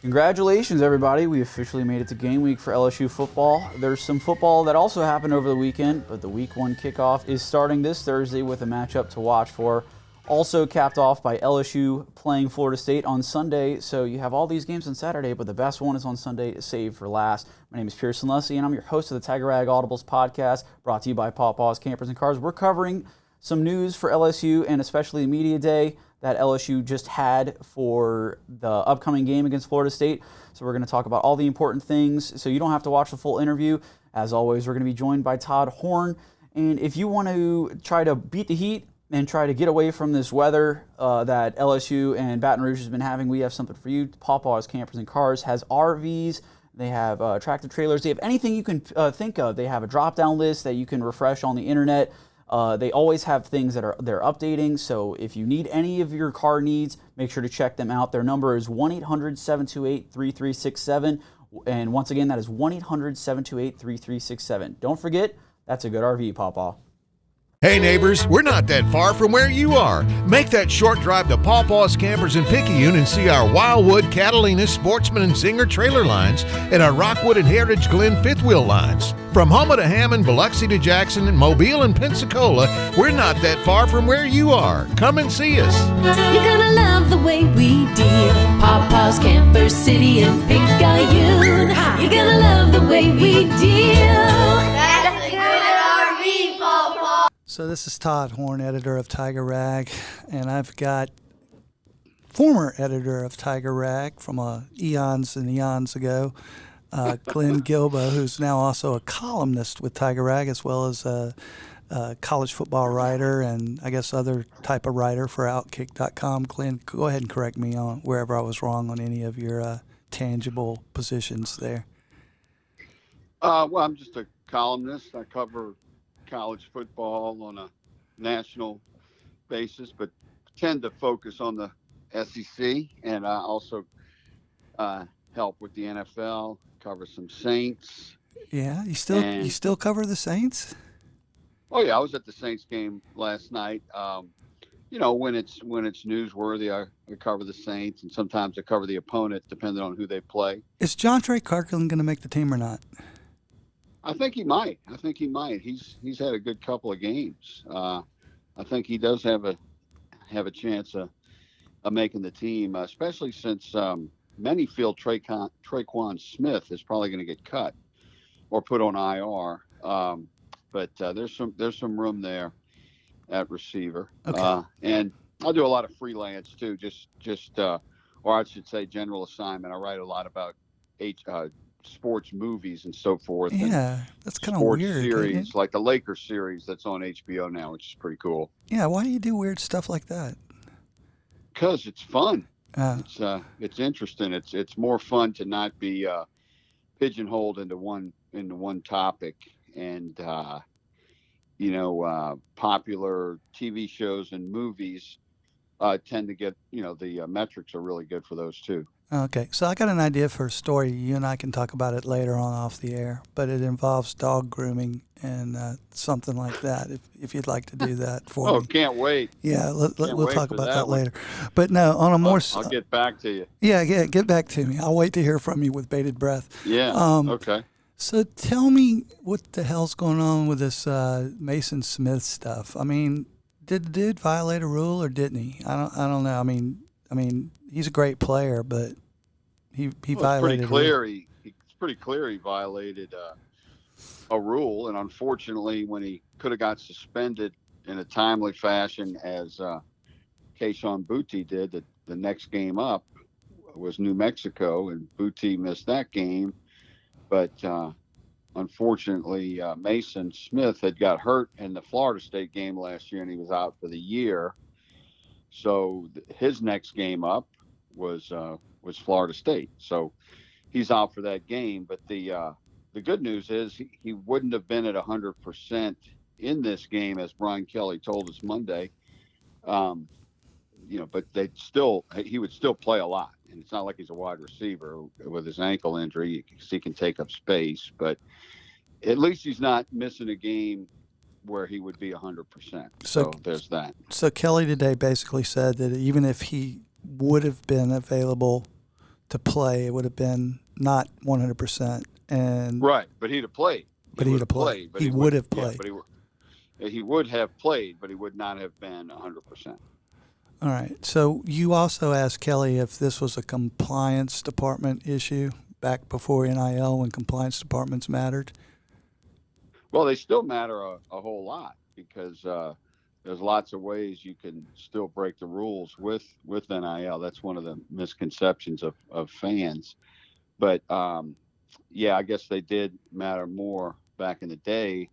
Congratulations, everybody. We officially made it to game week for LSU football. There's some football that also happened over the weekend, but the week one kickoff is starting this Thursday with a matchup to watch for. Also capped off by LSU playing Florida State on Sunday. So you have all these games on Saturday, but the best one is on Sunday, saved for last. My name is Pearson Leslie, and I'm your host of the Tiger Rag Audibles podcast, brought to you by Pawpaws Campers and Cars. We're covering some news for LSU and especially Media Day that LSU just had for the upcoming game against Florida State. So we're going to talk about all the important things so you don't have to watch the full interview. As always, we're going to be joined by Todd Horne. And if you want to try to beat the heat and try to get away from this weather that LSU and Baton Rouge has been having, we have something for you. Pawpaws Campers and Cars has RVs. They have tractor trailers. They have anything you can think of. They have a drop-down list that you can refresh on the internet. They always have things that they're updating, so if you need any of your car needs, make sure to check them out. Their number is 1-800-728-3367, and once again, that is 1-800-728-3367. Don't forget, that's a good RV, Pawpaw. Hey neighbors, we're not that far from where you are. Make that short drive to Pawpaws Campers in Picayune and see our Wildwood, Catalina, Sportsman, and Zinger trailer lines and our Rockwood and Heritage Glen fifth wheel lines. From Houma to Hammond, Biloxi to Jackson, and Mobile and Pensacola, we're not that far from where you are. Come and see us. You're gonna love the way we deal. Pawpaws Camper City and Picayune. You're gonna love the way we deal. That's a good RV, Pawpaw. So this is Todd Horne, editor of Tiger Rag, and I've got former editor of Tiger Rag from eons and eons ago, Glenn Guilbeau, who's now also a columnist with Tiger Rag, as well as a college football writer and I guess other type of writer for Outkick.com. Glenn, go ahead and correct me on wherever I was wrong on any of your tangible positions there. Well, I'm just a columnist. I cover college football on a national basis, but tend to focus on the SEC, and I also help with the NFL, cover some Saints. Yeah, you still cover the Saints? Oh yeah, I was at the Saints game last night. When it's newsworthy, I cover the Saints, and sometimes I cover the opponent, depending on who they play. Is John Trey Kirkland going to make the team or not? I think he might. He's had a good couple of games. I think he does have a chance of making the team, especially since many feel Traquan Smith is probably going to get cut or put on IR. But there's some room there at receiver. Okay. And I do a lot of freelance too, or I should say general assignment. I write a lot about sports movies and so forth. Yeah, that's kind of weird. Sports series, like the Lakers series that's on HBO now, which is pretty cool. Yeah, why do you do weird stuff like that? Because it's fun. It's interesting. It's more fun to not be pigeonholed into one topic. And popular TV shows and movies tend to get, the metrics are really good for those too. Okay, so I got an idea for a story. You and I can talk about it later on off the air, but it involves dog grooming and something like that, if you'd like to do that for me. Oh, can't wait. Yeah, we'll talk about that later. But no, on a more... I'll get back to you. Yeah, get back to me. I'll wait to hear from you with bated breath. Yeah, okay. So tell me what the hell's going on with this Maason Smith stuff. I mean, did the dude violate a rule or didn't he? I don't know. I mean, he's a great player, but he violated. It's pretty clear he violated a rule, and unfortunately, when he could have got suspended in a timely fashion, as Kayshon Boutte did, the next game up was New Mexico, and Boutte missed that game. But unfortunately, Maason Smith had got hurt in the Florida State game last year, and he was out for the year. So his next game up was Florida State. So he's out for that game. But the good news is he wouldn't have been at 100% in this game, as Brian Kelly told us Monday. But he would still play a lot. And it's not like he's a wide receiver with his ankle injury. He can take up space, but at least he's not missing a game where he would be 100%. So there's that. So Kelly today basically said that even if he would have been available to play, it would have been not 100%. And Right, but he'd have played. But he'd have played. He would have played. Yeah, but he would have played, but he would not have been 100%. All right. So you also asked Kelly if this was a compliance department issue back before NIL when compliance departments mattered. Well, they still matter a whole lot because there's lots of ways you can still break the rules with NIL. That's one of the misconceptions of fans. But, yeah, I guess they did matter more back in the day.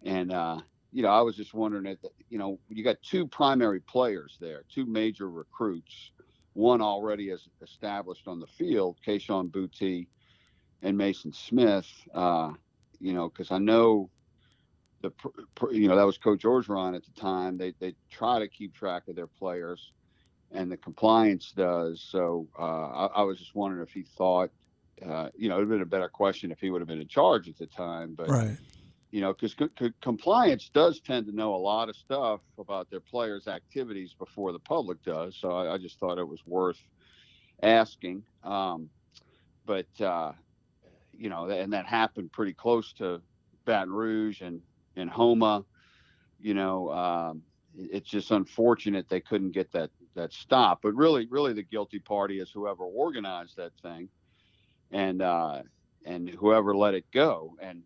And, I was just wondering, you got two primary players there, two major recruits, one already as established on the field, Kayshon Boutte and Maason Smith, because I know that was Coach Orgeron at the time. They try to keep track of their players, and the compliance does. So I was just wondering if he thought, it would have been a better question if he would have been in charge at the time. But, right. Because compliance does tend to know a lot of stuff about their players' activities before the public does. So I just thought it was worth asking. And that happened pretty close to Baton Rouge and Homa. It's just unfortunate they couldn't get that stop. But really the guilty party is whoever organized that thing and whoever let it go. And,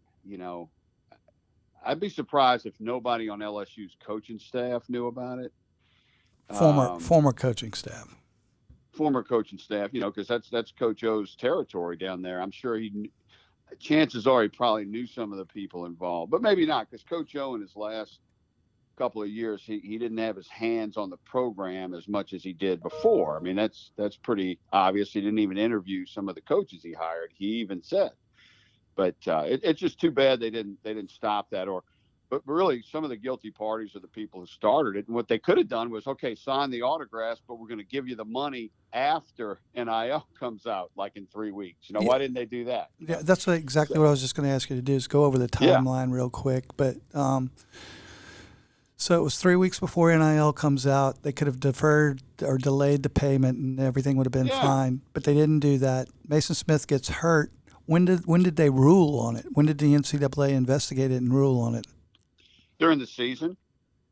I'd be surprised if nobody on LSU's coaching staff knew about it. Former coaching staff. Former coaching staff, because that's Coach O's territory down there. I'm sure chances are he probably knew some of the people involved, but maybe not, because Coach O in his last couple of years, he didn't have his hands on the program as much as he did before. I mean, that's pretty obvious. He didn't even interview some of the coaches he hired. He even said. But it's just too bad they didn't stop that. But really, some of the guilty parties are the people who started it. And what they could have done was, okay, sign the autographs, but we're going to give you the money after NIL comes out, like in 3 weeks. Why didn't they do that? Yeah, that's exactly what I was just going to ask you to do, is go over the timeline real quick. But so it was 3 weeks before NIL comes out. They could have deferred or delayed the payment, and everything would have been fine. But they didn't do that. Maason Smith gets hurt. When did they rule on it? When did the NCAA investigate it and rule on it? During the season,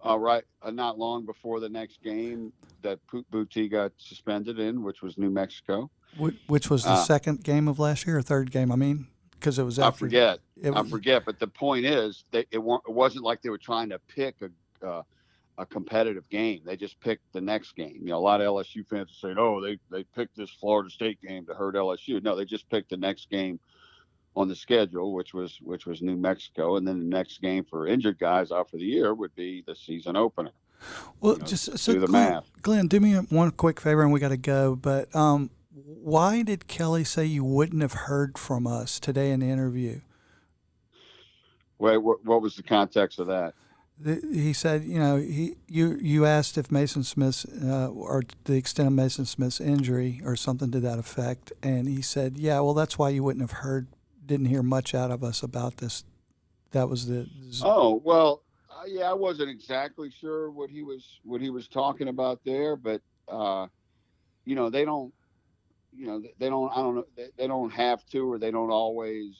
right, not long before the next game that Boutte got suspended in, which was New Mexico. Which was the second game of last year or third game? I mean, because it was after. I forget. But the point is, it wasn't like they were trying to pick a competitive game. They just picked the next game. A lot of LSU fans are saying, "Oh, they picked this Florida State game to hurt LSU." No, they just picked the next game on the schedule, which was New Mexico, and then the next game for injured guys out for the year would be the season opener. Well, just so do the math. Glenn, do me one quick favor, and we got to go. But why did Kelly say you wouldn't have heard from us today in the interview? Wait, what was the context of that? He said, you asked if Maason Smith's or the extent of Maason Smith's injury or something to that effect, and he said, yeah, well, that's why you wouldn't have didn't hear much out of us about this. That was the. Oh, well, I wasn't exactly sure what he was talking about there, but they don't, they don't. I don't know. They don't have to, or they don't always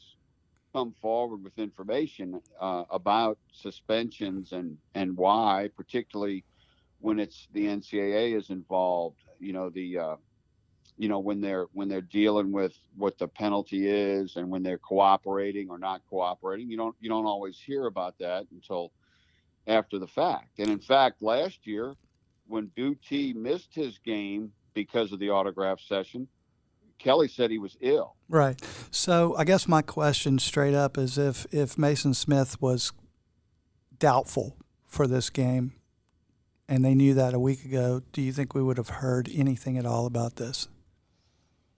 come forward with information about suspensions and why, particularly when it's the NCAA is involved. When they're dealing with what the penalty is and when they're cooperating or not cooperating, you don't always hear about that until after the fact. And in fact, last year when Boutte missed his game because of the autograph session, Kelly said he was ill. Right. So I guess my question straight up is if Maason Smith was doubtful for this game and they knew that a week ago, do you think we would have heard anything at all about this?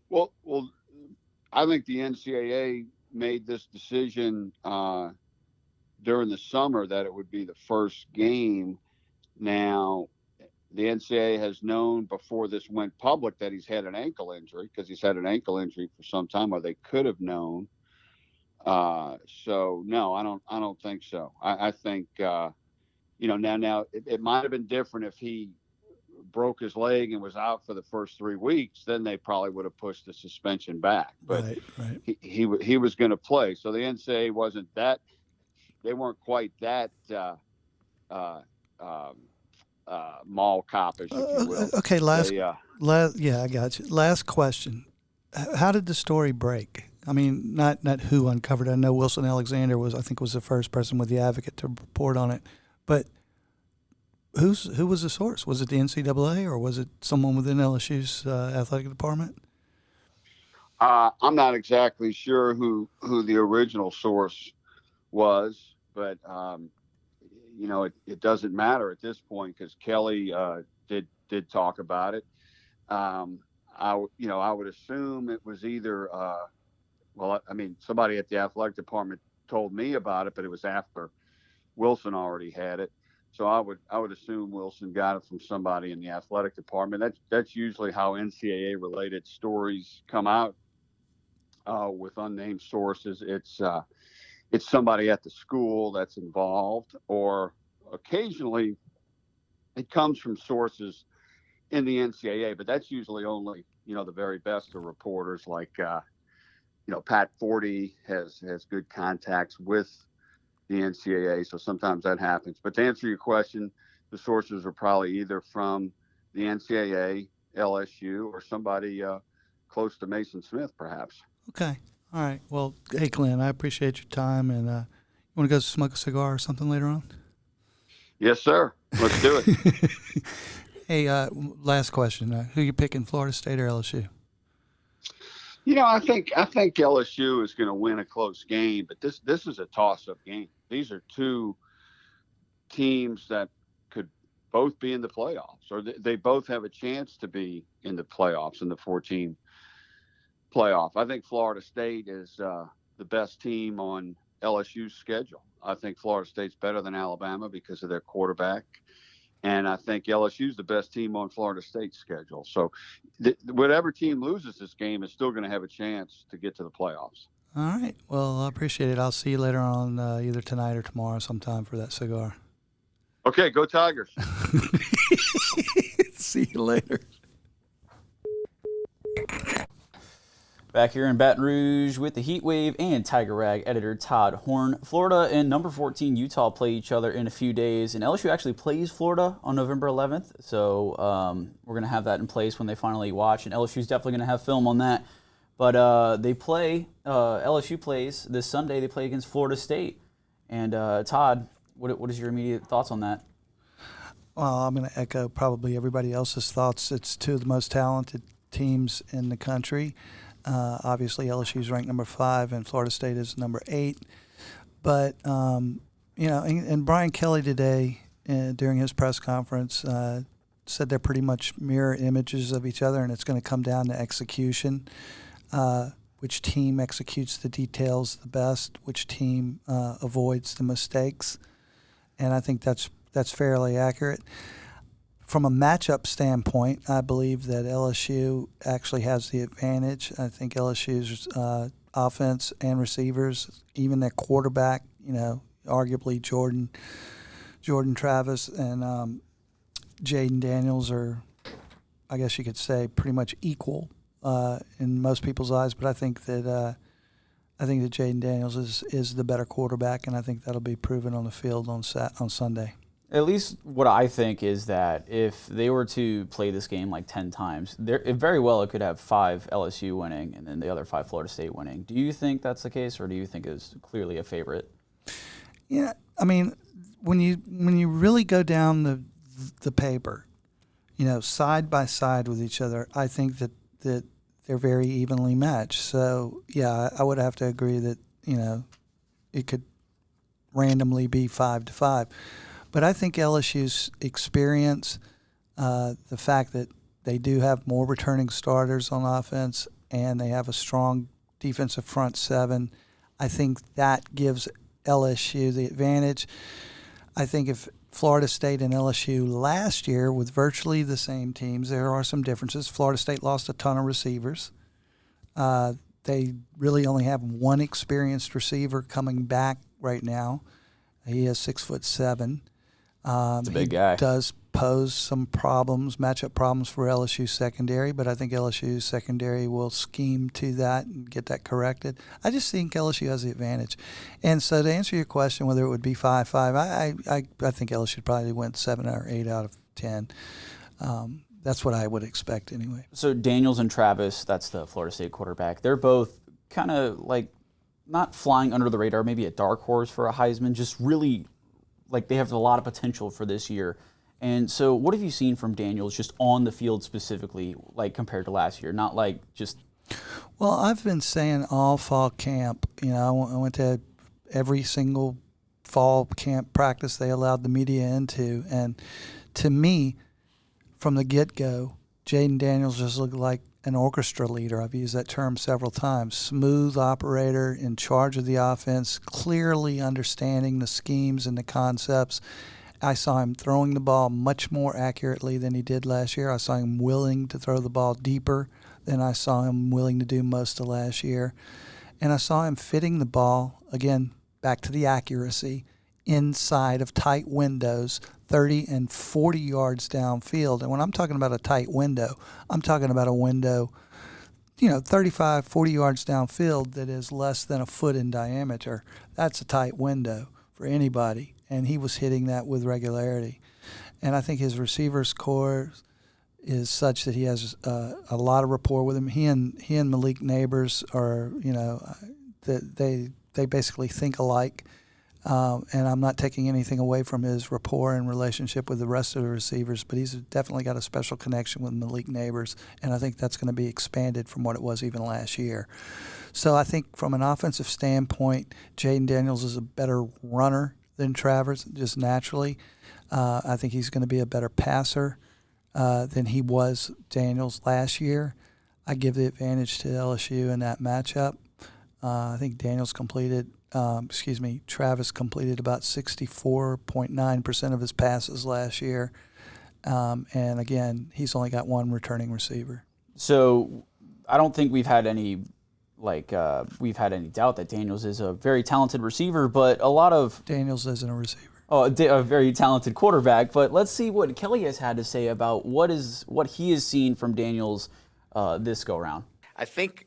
Well, I think the NCAA made this decision during the summer that it would be the first game. Now, the NCAA has known before this went public that he's had an ankle injury, because he's had an ankle injury for some time, or they could have known. So no, I don't think so. I think now it might have been different if he broke his leg and was out for the first 3 weeks, then they probably would have pushed the suspension back. But right. he was going to play. So the NCAA wasn't that, they weren't quite that mall copish, if you will. Okay, I got you. Last question. How did the story break? I mean, not who uncovered it. I know Wilson Alexander was the first person with the Advocate to report on it. But who was the source? Was it the NCAA or was it someone within LSU's athletic department? I'm not exactly sure who the original source was, but it doesn't matter at this point because Kelly did talk about it. I would assume it was either somebody at the athletic department told me about it, but it was after Wilson already had it. So I would assume Wilson got it from somebody in the athletic department. That's usually how NCAA related stories come out with unnamed sources. It's somebody at the school that's involved, or occasionally it comes from sources in the NCAA, but that's usually only, the very best of reporters like, Pat Forty has good contacts with the NCAA. So sometimes that happens, but to answer your question, the sources are probably either from the NCAA, LSU, or somebody close to Maason Smith, perhaps. Okay. All right. Well, hey, Glenn, I appreciate your time. And you want to go smoke a cigar or something later on? Yes, sir. Let's do it. Hey, last question. Who you picking, Florida State or LSU? I think LSU is going to win a close game, but this is a toss-up game. These are two teams that could both be in the playoffs, or they both have a chance to be in the playoffs, in the 4-team playoff. I think Florida State is the best team on LSU's schedule. I think Florida State's better than Alabama because of their quarterback. And I think LSU's the best team on Florida State's schedule. So whatever team loses this game is still going to have a chance to get to the playoffs. All right. Well, I appreciate it. I'll see you later on either tonight or tomorrow sometime for that cigar. Okay, go Tigers. See you later. Back here in Baton Rouge with the Heat Wave and Tiger Rag editor Todd Horne. Florida and number 14 Utah play each other in a few days, and LSU actually plays Florida on November 11th, so we're going to have that in place when they finally watch, and LSU's definitely going to have film on that. But they play, LSU plays this Sunday, they play against Florida State. And Todd, what is your immediate thoughts on that? Well, I'm going to echo probably everybody else's thoughts. It's two of the most talented teams in the country. Obviously, LSU is ranked number 5, and Florida State is number 8. But and Brian Kelly today during his press conference said they're pretty much mirror images of each other, and it's going to come down to execution. Which team executes the details the best? Which team avoids the mistakes? And I think that's fairly accurate. From a matchup standpoint, I believe that LSU actually has the advantage. I think LSU's offense and receivers, even their quarterback, arguably Jordan Travis and Jaden Daniels are, I guess you could say, pretty much equal in most people's eyes. But I think that Jaden Daniels is the better quarterback, and I think that'll be proven on the field on Sunday. At least what I think is that if they were to play this game like 10 times, it very well it could have 5 LSU winning and then the other 5 Florida State winning. Do you think that's the case, or do you think it's clearly a favorite? Yeah, I mean, when you really go down the paper, side by side with each other, I think that they're very evenly matched. So, yeah, I would have to agree that, it could randomly be 5-5. But I think LSU's experience, the fact that they do have more returning starters on offense and they have a strong defensive front 7, I think that gives LSU the advantage. I think if Florida State and LSU last year with virtually the same teams, there are some differences. Florida State lost a ton of receivers. They really only have one experienced receiver coming back right now. He is 6'7". It's a big guy. Does pose some problems, matchup problems for LSU secondary, but I think LSU secondary will scheme to that and get that corrected. I just think LSU has the advantage. And so to answer your question, whether it would be 5-5, I think LSU probably went 7 or 8 out of 10. That's what I would expect anyway. So Daniels and Travis, that's the Florida State quarterback, they're both kind of like not flying under the radar, maybe a dark horse for a Heisman, just really like they have a lot of potential for this year. And so what have you seen from Daniels just on the field specifically, like compared to last year? Not like just... Well, I've been saying all fall camp. I went to every single fall camp practice they allowed the media into. And to me, from the get-go, Jaden Daniels just looked like an orchestra leader. I've used that term several times. Smooth operator, in charge of the offense, clearly understanding the schemes and the concepts. I saw him throwing the ball much more accurately than he did last year. I saw him willing to throw the ball deeper than I saw him willing to do most of last year. And I saw him fitting the ball, again, back to the accuracy, inside of tight windows, 30 and 40 yards downfield. And when I'm talking about a tight window, I'm talking about a window, 35, 40 yards downfield that is less than a foot in diameter. That's a tight window for anybody. And he was hitting that with regularity. And I think his receivers core is such that he has a lot of rapport with him. He and Malik Neighbors are, they basically think alike. And I'm not taking anything away from his rapport and relationship with the rest of the receivers, but he's definitely got a special connection with Malik Neighbors, and I think that's going to be expanded from what it was even last year. So I think from an offensive standpoint, Jaden Daniels is a better runner than Travers, just naturally. I think he's going to be a better passer than he was Daniels last year. I give the advantage to LSU in that matchup. I think Travis completed about 64.9% of his passes last year. And again, he's only got one returning receiver. So I don't think we've had any doubt that Daniels is a very talented receiver, but a lot of... Daniels isn't a receiver. Oh, a very talented quarterback. But let's see what Kelly has had to say about what he has seen from Daniels this go-round. I think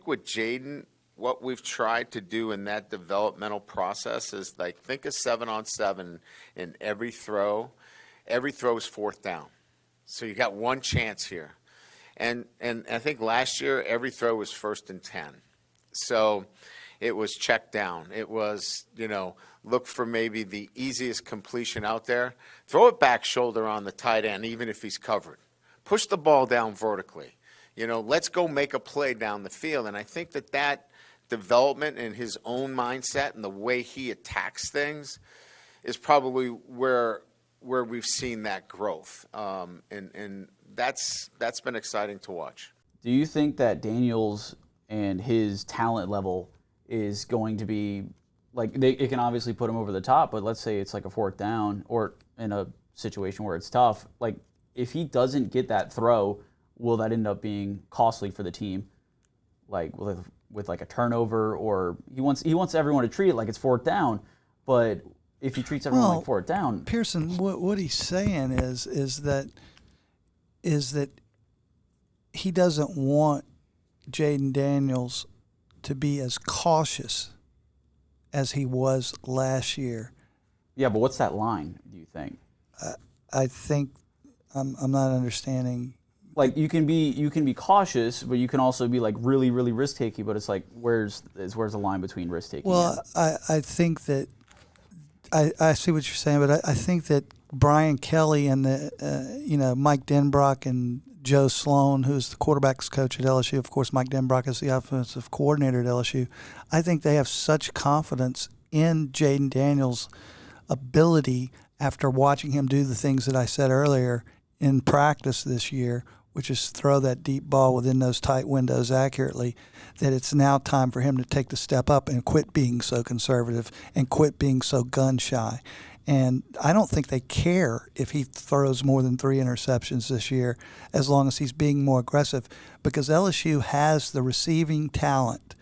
with Jaden, what we've tried to do in that developmental process is think of 7-on-7 in every throw. Every throw is fourth down. So you got one chance here. And I think last year every throw was 1st and 10. So it was check down. It was, look for maybe the easiest completion out there. Throw it back shoulder on the tight end, even if he's covered. Push the ball down vertically. Let's go make a play down the field. And I think that development in his own mindset and the way he attacks things is probably where we've seen that growth. And that's been exciting to watch. Do you think that Daniels and his talent level is going to be it can obviously put him over the top, but let's say it's like a 4th down or in a situation where it's tough. If he doesn't get that throw, will that end up being costly for the team? With a turnover, or he wants everyone to treat it like it's 4th down, but if he treats everyone like 4th down, Pearson, what he's saying is that he doesn't want Jaden Daniels to be as cautious as he was last year. Yeah, but what's that line, do you think? I think I'm not understanding. You can be cautious, but you can also be really, really risk taking. But it's where's the line between risk taking? Well, I think that I see what you're saying, but I think that Brian Kelly and the Mike Denbrock and Joe Sloan, who's the quarterback's coach at LSU, of course Mike Denbrock is the offensive coordinator at LSU. I think they have such confidence in Jaden Daniels' ability after watching him do the things that I said earlier in practice this year, which is throw that deep ball within those tight windows accurately, that it's now time for him to take the step up and quit being so conservative and quit being so gun-shy. And I don't think they care if he throws more than 3 interceptions this year as long as he's being more aggressive, because LSU has the receiving talent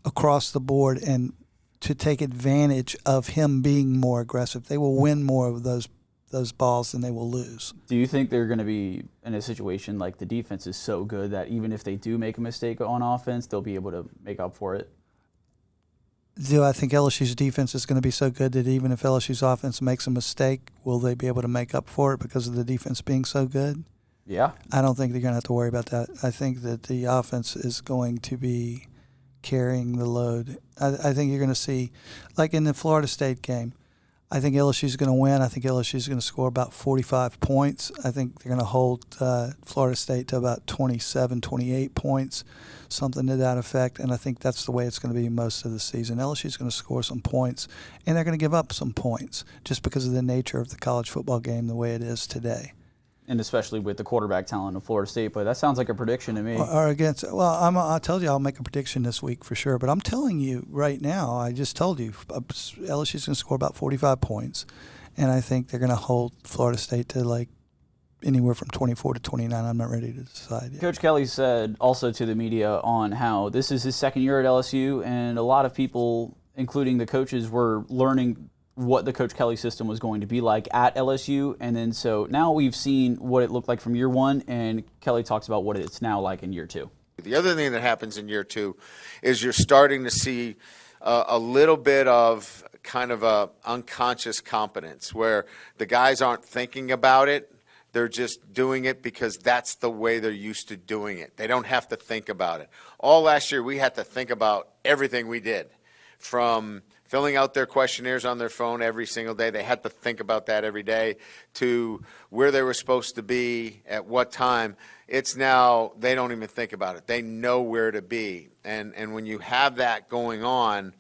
across the board and to take advantage of him being more aggressive. They will win more of those those balls, then they will lose. Do you think they're going to be in a situation like the defense is so good that even if they do make a mistake on offense, they'll be able to make up for it? Do I think LSU's defense is going to be so good that even if LSU's offense makes a mistake, will they be able to make up for it because of the defense being so good? Yeah. I don't think they're going to have to worry about that. I think that the offense is going to be carrying the load. I think you're going to see, like in the Florida State game, I think LSU's going to win. I think LSU's going to score about 45 points. I think they're going to hold Florida State to about 27, 28 points, something to that effect. And I think that's the way it's going to be most of the season. LSU's going to score some points, and they're going to give up some points just because of the nature of the college football game the way it is today. And especially with the quarterback talent of Florida State, but that sounds like a prediction to me. Or against, well, I told you I'll make a prediction this week for sure. But I'm telling you right now, I just told you, LSU's going to score about 45 points, and I think they're going to hold Florida State to like anywhere from 24 to 29. I'm not ready to decide yet. Coach Kelly said also to the media on how this is his second year at LSU, and a lot of people, including the coaches, were learning what the Coach Kelly system was going to be like at LSU. And then so now we've seen what it looked like from year one, and Kelly talks about what it's now like in year two. The other thing that happens in year two is you're starting to see a little bit of kind of a unconscious competence where the guys aren't thinking about it. They're just doing it because that's the way they're used to doing it. They don't have to think about it. All last year we had to think about everything we did, from filling out their questionnaires on their phone every single day. They had to think about that every day, to where they were supposed to be at what time. It's now they don't even think about it. They know where to be. And when you have that going on,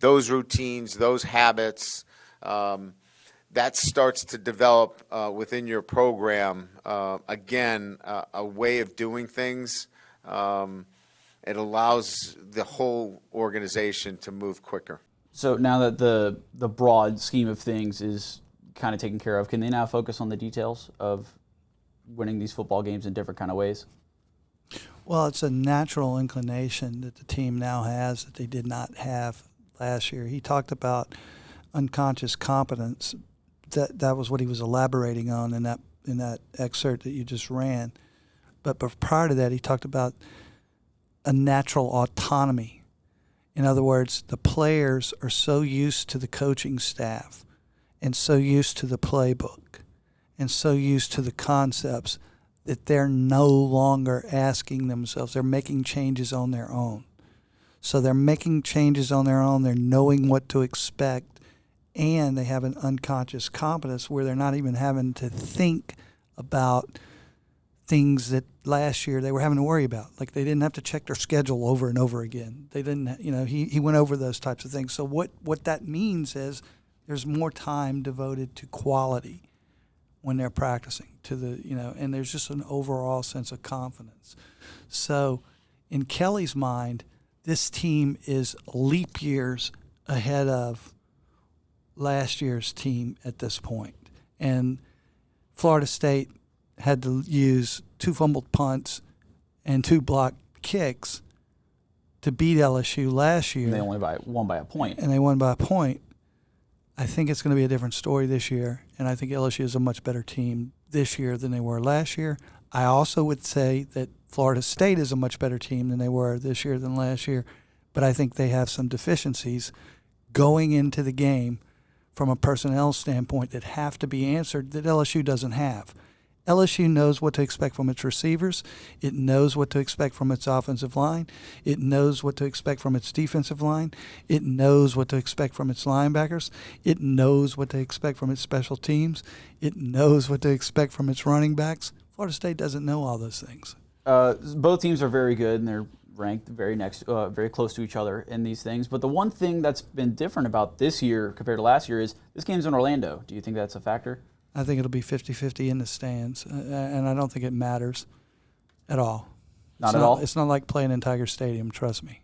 those routines, those habits, that starts to develop within your program, again, a way of doing things. It allows the whole organization to move quicker. So now that the broad scheme of things is kind of taken care of, can they now focus on the details of winning these football games in different kind of ways? Well, it's a natural inclination that the team now has that they did not have last year. He talked about unconscious competence. That was what he was elaborating on in that excerpt that you just ran. But prior to that, he talked about a natural autonomy. In other words, the players are so used to the coaching staff and so used to the playbook and so used to the concepts that they're no longer asking themselves. They're making changes on their own. So they're making changes on their own. They're knowing what to expect, and they have an unconscious competence where they're not even having to think about things that last year they were having to worry about. Like they didn't have to check their schedule over and over again. They didn't, he went over those types of things. So what that means is there's more time devoted to quality when they're practicing, and there's just an overall sense of confidence. So in Kelly's mind, this team is leap years ahead of last year's team at this point. And Florida State had to use 2 fumbled punts and 2 blocked kicks to beat LSU last year. And they only won by a point. And they won by a point. I think it's going to be a different story this year, and I think LSU is a much better team this year than they were last year. I also would say that Florida State is a much better team than they were this year than last year, but I think they have some deficiencies going into the game from a personnel standpoint that have to be answered that LSU doesn't have. LSU knows what to expect from its receivers. It knows what to expect from its offensive line. It knows what to expect from its defensive line. It knows what to expect from its linebackers. It knows what to expect from its special teams. It knows what to expect from its running backs. Florida State doesn't know all those things. Both teams are very good, and they're ranked very close to each other in these things. But the one thing that's been different about this year compared to last year is this game's in Orlando. Do you think that's a factor? I think it'll be 50-50 in the stands, and I don't think it matters at all. Not at all? It's not like playing in Tiger Stadium, trust me.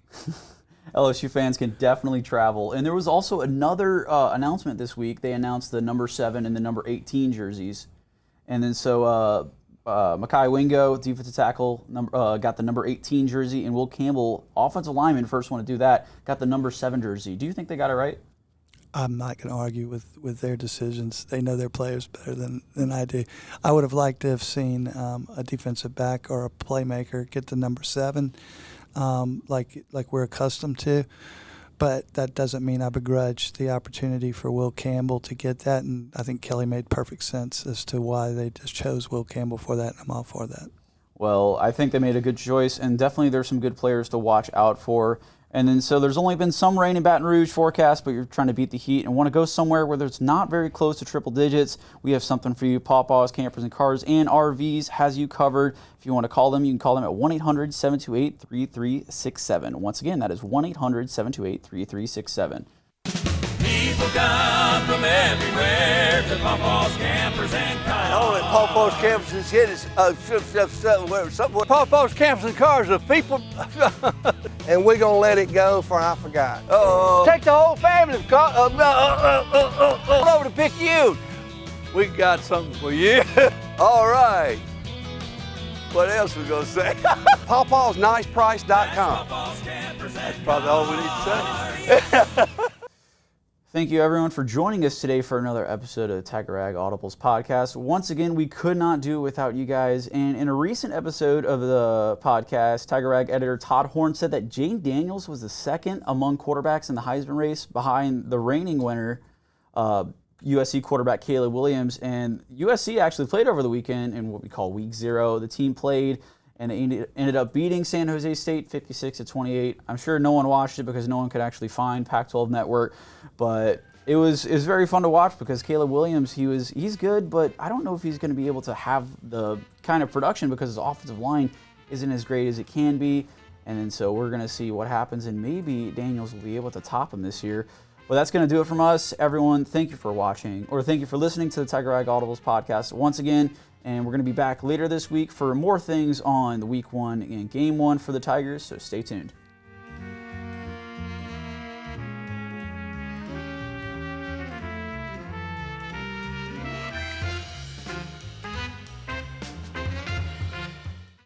LSU fans can definitely travel. And there was also another announcement this week. They announced the number 7 and the number 18 jerseys. And then so Mekhi Wingo, defensive tackle, got the number 18 jersey, and Will Campbell, offensive lineman, first one to do that, got the number 7 jersey. Do you think they got it right? I'm not going to argue with their decisions. They know their players better than I do. I would have liked to have seen a defensive back or a playmaker get the number 7, like we're accustomed to. But that doesn't mean I begrudge the opportunity for Will Campbell to get that. And I think Kelly made perfect sense as to why they just chose Will Campbell for that, and I'm all for that. Well, I think they made a good choice, and definitely there's some good players to watch out for. And then so there's only been some rain in Baton Rouge forecast, but you're trying to beat the heat and want to go somewhere where there's not very close to triple digits. We have something for you. Pawpaws, Campers and Cars, and RVs has you covered. If you want to call them, you can call them at 1-800-728-3367. Once again, that is 1-800-728-3367. People come from everywhere to Pawpaws Campers and Cars. All at Pawpaws Campers and Cities, somewhere. Pawpaws Campers and Cars, the people. And we're gonna let it go for I forgot. Take the whole family over to Picayune. We got something for you. All right. What else we gonna say? PawpawsNicePrice.com. That's probably all we need to say. Thank you, everyone, for joining us today for another episode of the Tiger Rag Audibles podcast. Once again, we could not do it without you guys. And in a recent episode of the podcast, Tiger Rag editor Todd Horne said that Jayden Daniels was the second among quarterbacks in the Heisman race behind the reigning winner, USC quarterback Caleb Williams. And USC actually played over the weekend in what we call Week 0. The team played, and they ended up beating San Jose State 56-28. I'm sure no one watched it because no one could actually find Pac-12 Network, but it was very fun to watch because Caleb Williams, he's good, but I don't know if he's going to be able to have the kind of production because his offensive line isn't as great as it can be. And then so we're going to see what happens, and maybe Daniels will be able to top him this year. Well, that's going to do it from us. Everyone, thank you for watching, or thank you for listening to the Tiger Rag Audibles podcast once again. And we're going to be back later this week for more things on the Week 1 and Game 1 for the Tigers, so stay tuned.